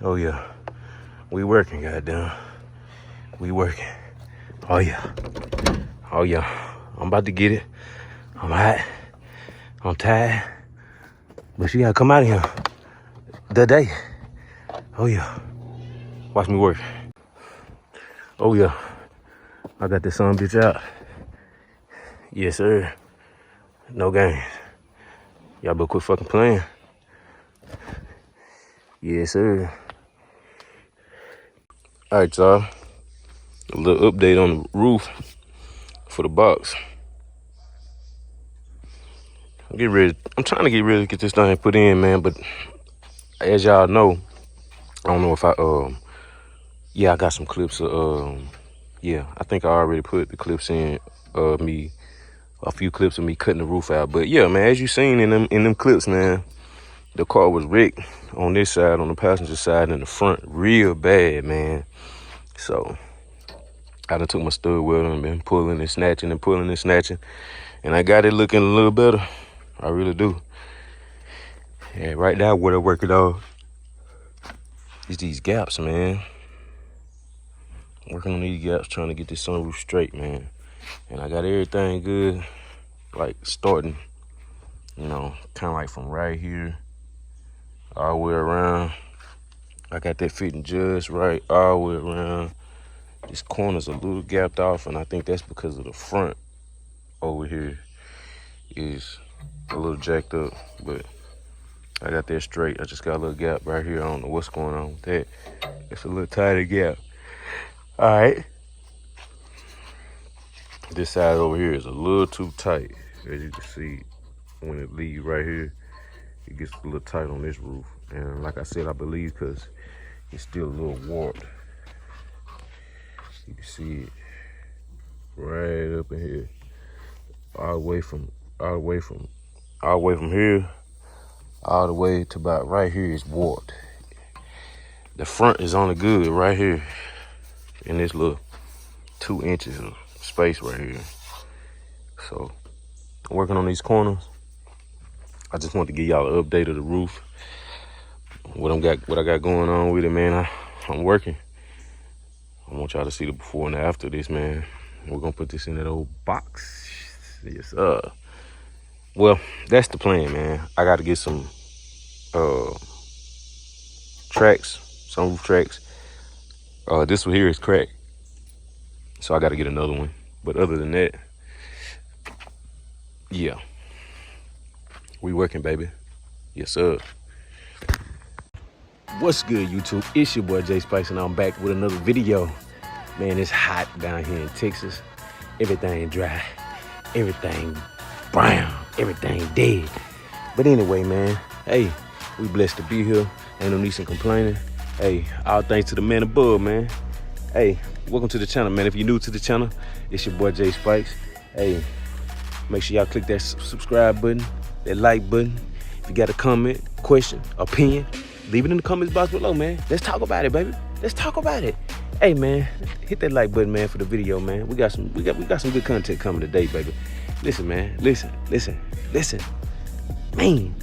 Oh yeah, we working, goddamn. We working. Oh yeah. Oh yeah. I'm about to get it. I'm hot. I'm tired. But she gotta come out of here today. Oh yeah. Watch me work. Oh yeah. I got this son bitch out. Yes, sir. No games. Y'all better quit fucking playing. Yes, sir. All right, y'all. A little update on the roof for the box. I'm trying to get ready to get this thing put in, man. But as y'all know, I don't know if yeah, I got some clips of, yeah, I think I already put the clips in of me, a few clips of me cutting the roof out. But yeah, man, as you seen in them clips, man, the car was wrecked on this side, on the passenger side, in the front, real bad, man. So I done took my stud welder and been pulling and snatching and pulling and snatching, and I got it looking a little better. I really do. And right now, what I work it off is these gaps, man. Working on these gaps, trying to get this sunroof straight, man. And I got everything good, like starting, you know, kind of like from right here all the way around. I got that fitting just right all the way around. This corner's a little gapped off, and I think that's because of the front over here is a little jacked up, but I got that straight. I just got a little gap right here. I don't know what's going on with that. It's a little tighter gap. All right. This side over here is a little too tight. As you can see, when it leaves right here, it gets a little tight on this roof. And like I said, I believe because it's still a little warped. You can see it right up in here. All the way from here, all the way to about right here is warped. The front is only good right here in this little 2 inches of space right here. So I'm working on these corners. I just want to give y'all an update of the roof. What I got going on with it, man. I'm working. I want y'all to see the before and after this, man. We're gonna put this in that old box. Yes, well, that's the plan, man. I gotta get some tracks, sunroof tracks. This one here is cracked, so I gotta get another one. But other than that, yeah, we working, baby. Yes, sir. What's good, YouTube? It's your boy Jay Spice, and I'm back with another video. Man, it's hot down here in Texas. Everything dry, everything brown, everything dead. But anyway, man, hey, we blessed to be here. Ain't no need in complaining. Hey, all thanks to the man above, man. Hey, welcome to the channel, man. If you're new to the channel, it's your boy Jay Spikes. Hey, make sure y'all click that subscribe button, that like button. If you got a comment, question, opinion, leave it in the comments box below, man. Let's talk about it, baby. Let's talk about it. Hey, man, hit that like button, man, for the video, man. We got some good content coming today, baby. Listen, man. Listen. Man,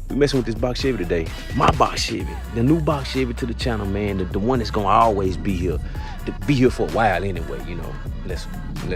we messing with this Box Chevy today. My Box Chevy, the new Box Chevy to the channel, man. The one that's gonna always be here, to be here for a while anyway. You know, unless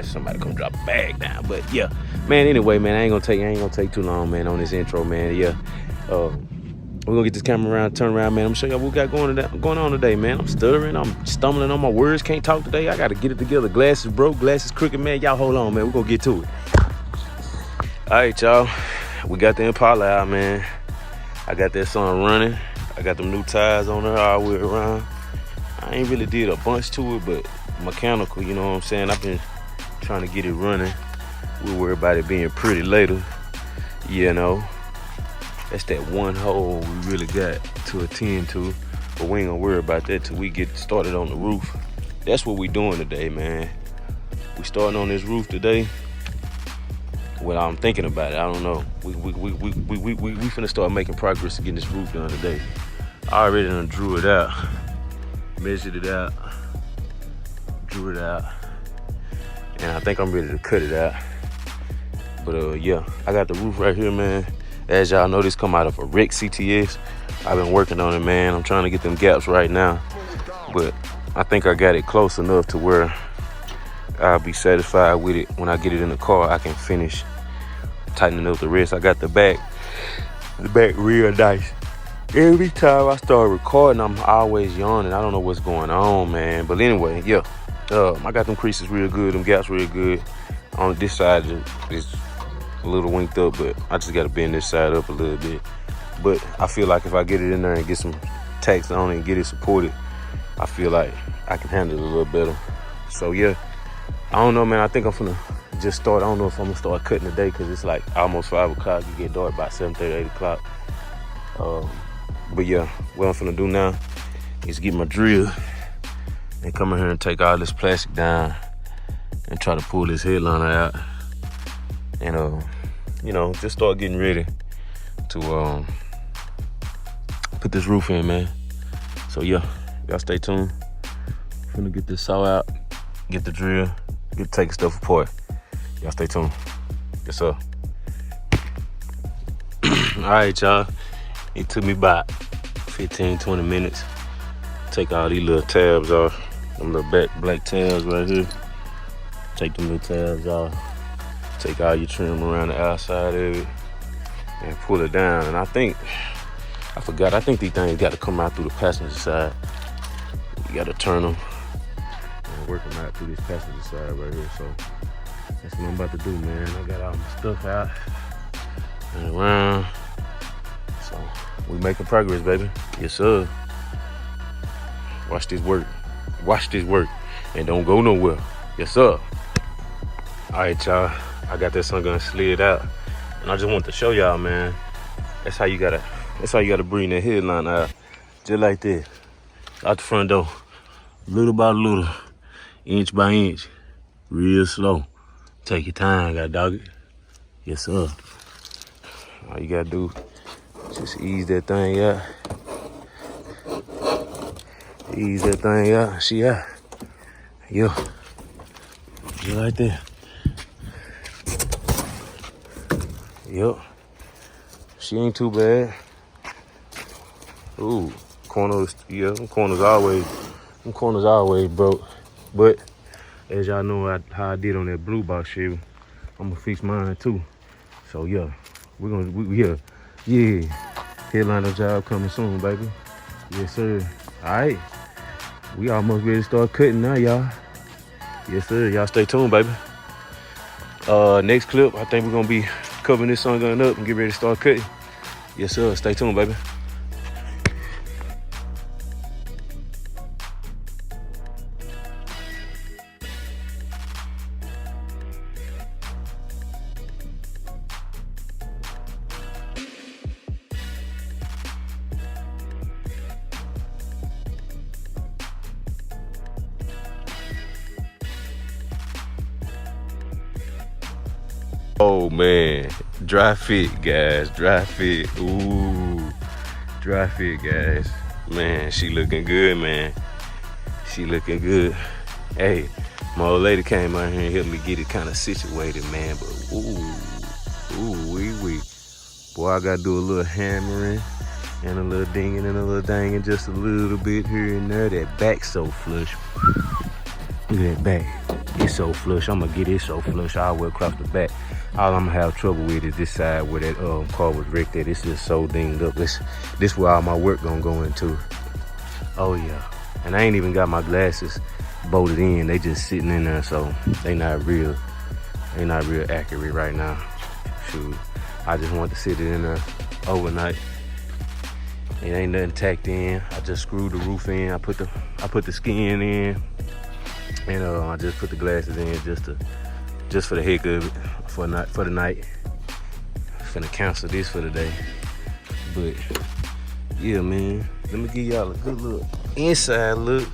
somebody come drop a bag down. But yeah, man. Anyway, man, I ain't gonna take too long, man, on this intro, man. Yeah. We're gonna get this camera around, turn around, man. I'm gonna show y'all what we got going on today, man. I'm stuttering, I'm stumbling on my words, can't talk today. I gotta get it together. Glasses broke, glasses crooked, man. Y'all hold on, man. We're gonna get to it. All right, y'all. We got the Impala out, man. I got that son running. I got them new tires on there all the way around. I ain't really did a bunch to it, but mechanical, you know what I'm saying? I've been trying to get it running. We'll worry about it being pretty later, you know. That's that one hole we really got to attend to, but we ain't gonna worry about that till we get started on the roof. That's what we doing today, man. We starting on this roof today. Well, I'm thinking about it. I don't know. We finna start making progress to getting this roof done today. I already done drew it out, measured it out, drew it out, and I think I'm ready to cut it out. But yeah, I got the roof right here, man. As y'all know, this come out of a wreck CTS. I've been working on it, man. I'm trying to get them gaps right now, but I think I got it close enough to where I'll be satisfied with it. When I get it in the car, I can finish tightening up the rest. I got the back real nice. Every time I start recording, I'm always yawning. I don't know what's going on, man. But anyway, yeah. I got them creases real good, them gaps real good. On this side is a little winked up, but I just got to bend this side up a little bit. But I feel like if I get it in there and get some tacks on it and get it supported, I feel like I can handle it a little better. So yeah, I don't know, man. I think I'm finna just start. I don't know if I'm gonna start cutting today because it's like almost 5 o'clock. You get dark by 7:30, 8 o'clock. But yeah, what I'm finna do now is get my drill and come in here and take all this plastic down and try to pull this headliner out. And you know, just start getting ready to put this roof in, man. So yeah, y'all stay tuned. I'm finna get this saw out, get the drill, get taking stuff apart. Y'all stay tuned. Yes, sir. All right, y'all. It took me about 15, 20 minutes. Take all these little tabs off. Them little black tabs right here. Take them little tabs off. Take all your trim around the outside of it and pull it down. And I think these things got to come out through the passenger side. You got to turn them and work them out through this passenger side right here. So that's what I'm about to do, man. I got all my stuff out and around. So we making progress, baby. Yes, sir. Watch this work. Watch this work. And don't go nowhere. Yes, sir. All right, y'all. I got that sun gun slid out. And I just want to show y'all, man. That's how you gotta bring that headline out. Just like that. Out the front door. Little by little. Inch by inch. Real slow. Take your time, gotta dog it. Yes, sir. All you gotta do, just ease that thing out. Ease that thing out. She out. Yeah. Just like that. Yep. She ain't too bad. Ooh, corners. Yeah, them corners always broke. But as y'all know how I did on that blue Box Chevy, I'm gonna fix mine too. So yeah, yeah. Headliner job coming soon, baby. Yes, sir. All right, we almost ready to start cutting now, y'all. Yes, sir. Y'all stay tuned, baby. Next clip, I think we're gonna be covering this sun gun up and get ready to start cutting. Yes, sir. Stay tuned, baby. Oh man, dry fit, guys, dry fit. Ooh, dry fit, guys. Man, she looking good, man. She looking good. Hey, my old lady came out here and helped me get it kind of situated, man. But wee. Boy, I gotta do a little hammering and a little dinging and a little danging just a little bit here and there. That back's so flush. Look at that back. It's so flush. I'm gonna get it so flush all the way across the back. All I'm gonna have trouble with is this side where that car was wrecked at. It's just so dinged up. This where all my work gonna go into. Oh yeah. And I ain't even got my glasses bolted in. They just sitting in there, so they not real accurate right now. Shoot. I just want to sit it in there overnight. It ain't nothing tacked in. I just screwed the roof in. I put the skin in. And I just put the glasses in just for the heck of it, for the night. Finna cancel this for the day. But yeah, man, let me give y'all a good look. Inside look.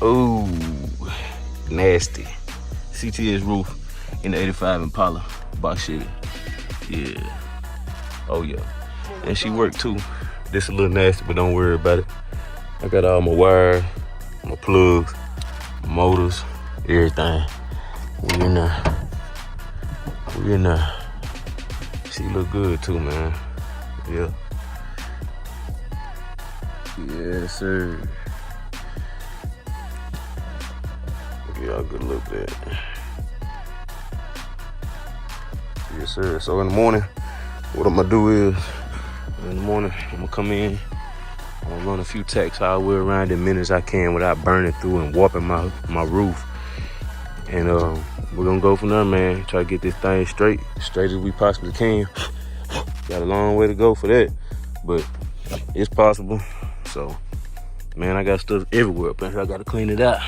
Ooh, nasty. CTS roof in the 85 Impala, Box Chevy. Yeah. Oh yeah. And she worked too. This a little nasty, but don't worry about it. I got all my wires, my plugs, motors, everything. We in there. She look good too, man. Yeah. Yes, sir. Yeah, good look at that. Yes, sir. So in the morning, what I'm gonna do is, in the morning, I'm gonna come in, I'm gonna run a few tacks all the way around as many as I can without burning through and warping my roof. And we're gonna go from there, man. Try to get this thing straight as we possibly can. Got a long way to go for that, but it's possible. So, man, I got stuff everywhere, but I gotta clean it out.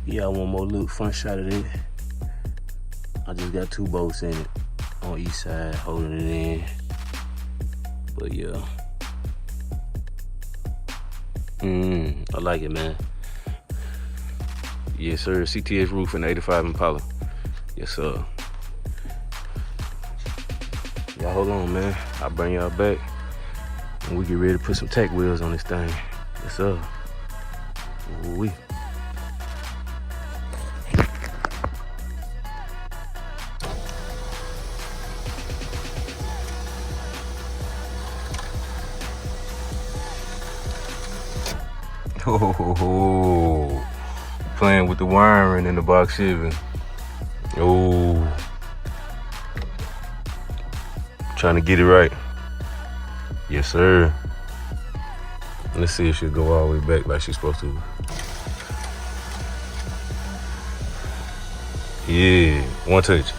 Yeah, one more look, front shot of it. I just got 2 bolts in it on each side, holding it in. But yeah, I like it, man. Yes, sir. CTS roof and 85 Impala. Yes, sir. Y'all hold on, man. I'll bring y'all back and we get ready to put some tack wheels on this thing. Yes, sir. Ooh-wee. Oh, playing with the wiring in the Box Chevy. Oh, trying to get it right. Yes, sir. Let's see if she'll go all the way back like she's supposed to. Yeah, one touch.